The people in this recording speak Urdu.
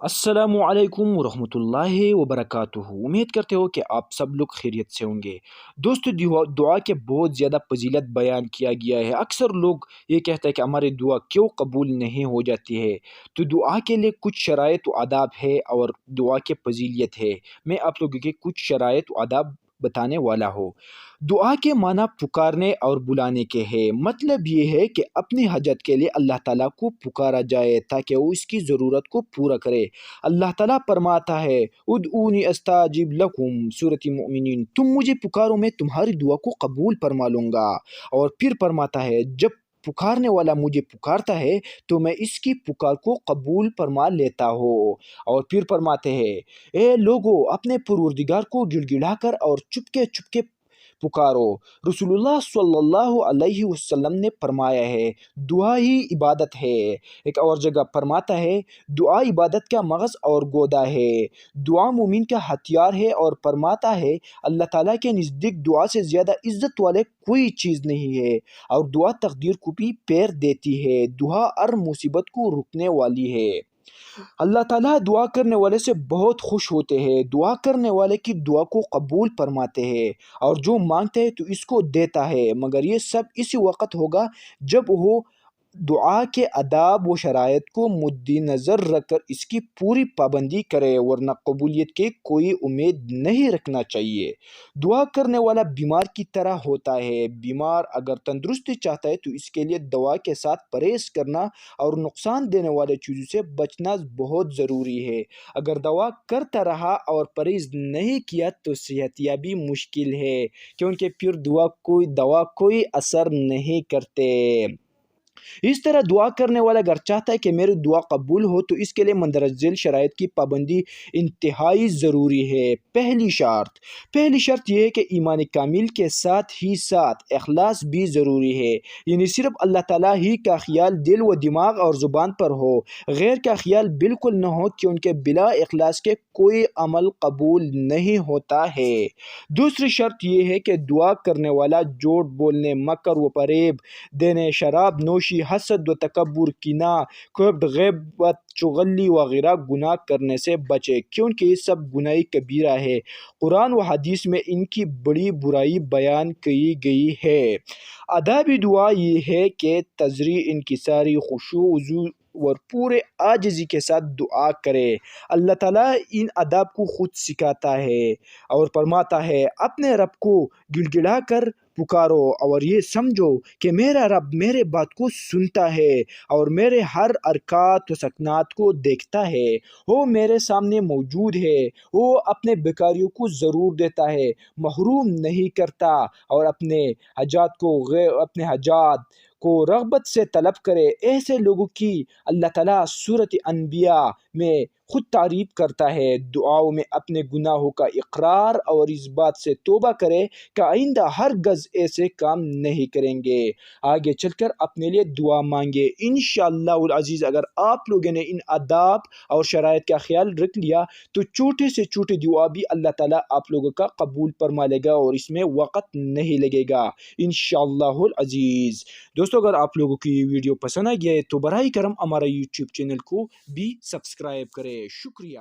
السلام علیکم ورحمۃ اللہ وبرکاتہ۔ امید کرتے ہو کہ آپ سب لوگ خیریت سے ہوں گے۔ دوستو، دعا کے بہت زیادہ فضیلت بیان کیا گیا ہے۔ اکثر لوگ یہ کہتے ہیں کہ ہماری دعا کیوں قبول نہیں ہو جاتی ہے۔ تو دعا کے لیے کچھ شرائط و آداب ہے اور دعا کے فضیلت ہے۔ میں آپ لوگوں کے کچھ شرائط و آداب بتانے والا ہوں۔ دعا کے معنی پکارنے اور بلانے کے ہے۔ مطلب یہ ہے کہ اپنی حاجت کے لیے اللہ تعالیٰ کو پکارا جائے تاکہ وہ اس کی ضرورت کو پورا کرے۔ اللہ تعالیٰ فرماتا ہے ادعونی استجب لکم، سورۃ مومنین، تم مجھے پکارو میں تمہاری دعا کو قبول فرما لوں گا۔ اور پھر فرماتا ہے جب پکارنے والا مجھے پکارتا ہے تو میں اس کی پکار کو قبول فرما لیتا ہوں۔ اور پھر فرماتے ہیں اے لوگو، اپنے پروردگار کو گڑ گڑا کر اور چپکے چپکے پکارو۔ رسول اللہ صلی اللہ علیہ وسلم نے فرمایا ہے دعا ہی عبادت ہے۔ ایک اور جگہ فرماتا ہے دعا عبادت کا مغز اور گودا ہے، دعا مومن کا ہتھیار ہے، اور فرماتا ہے اللہ تعالیٰ کے نزدیک دعا سے زیادہ عزت والے کوئی چیز نہیں ہے، اور دعا تقدیر کو بھی پیر دیتی ہے، دعا ہر مصیبت کو رکنے والی ہے۔ اللہ تعالیٰ دعا کرنے والے سے بہت خوش ہوتے ہیں، دعا کرنے والے کی دعا کو قبول فرماتے ہیں، اور جو مانگتے ہیں تو اس کو دیتا ہے، مگر یہ سب اسی وقت ہوگا جب وہ دعا کے آداب و شرائط کو مد نظر رکھ کر اس کی پوری پابندی کرے، ورنہ قبولیت کی کوئی امید نہیں رکھنا چاہیے۔ دعا کرنے والا بیمار کی طرح ہوتا ہے، بیمار اگر تندرستی چاہتا ہے تو اس کے لیے دوا کے ساتھ پرہیز کرنا اور نقصان دینے والے چیزوں سے بچنا بہت ضروری ہے۔ اگر دوا کرتا رہا اور پرہیز نہیں کیا تو صحت یابی مشکل ہے، کیونکہ پھر دوا کوئی اثر نہیں کرتے۔ اس طرح دعا کرنے والا اگر چاہتا ہے کہ میری دعا قبول ہو تو اس کے لیے مندرجہ ذیل شرائط کی پابندی انتہائی ضروری ہے۔ پہلی شرط یہ ہے کہ ایمان کامل کے ساتھ ہی ساتھ اخلاص بھی ضروری ہے، یعنی صرف اللہ تعالیٰ ہی کا خیال دل و دماغ اور زبان پر ہو، غیر کا خیال بالکل نہ ہو، کیونکہ بلا اخلاص کے کوئی عمل قبول نہیں ہوتا ہے۔ دوسری شرط یہ ہے کہ دعا کرنے والا جھوٹ بولنے، مکر و فریب دینے، شراب نوشی، حسد و تکبر، کینہ، کبر، غیبت، چغلی وغیرہ گناہ کرنے سے بچے، کیونکہ یہ سب گناہ کبیرہ ہے۔ قرآن و حدیث میں ان کی بڑی برائی بیان کی گئی ہے۔ آداب دعا یہ ہے کہ تضریع، انکساری، خشوع، وضو اور پورے عاجزی کے ساتھ دعا کرے۔ اللہ تعالیٰ ان آداب کو خود سکھاتا ہے اور فرماتا ہے اپنے رب کو گڑ گڑا کر پکارو اور یہ سمجھو کہ میرا رب میرے بات کو سنتا ہے اور میرے ہر حرکات و سکنات کو دیکھتا ہے۔ وہ میرے سامنے موجود ہے، وہ اپنے بیکاریوں کو ضرور دیتا ہے، محروم نہیں کرتا، اور اپنے حاجات کو رغبت سے طلب کرے۔ ایسے لوگوں کی اللہ تعالیٰ سورۃ انبیاء میں خود تعریف کرتا ہے۔ دعاؤں میں اپنے گناہوں کا اقرار اور اس بات سے توبہ کرے کہ آئندہ ہرگز ایسے کام نہیں کریں گے۔ آگے چل کر اپنے لیے دعا مانگے۔ انشاءاللہ العزیز اگر آپ لوگوں نے ان آداب اور شرائط کا خیال رکھ لیا تو چھوٹے سے چھوٹی دعا بھی اللہ تعالیٰ آپ لوگوں کا قبول فرما لے گا اور اس میں وقت نہیں لگے گا انشاءاللہ العزیز۔ دوستو، اگر آپ لوگوں کی یہ ویڈیو پسند آ گیا ہے تو براہ کرم ہمارا یوٹیوب چینل کو بھی سبسکرائب کریں۔ شکریہ۔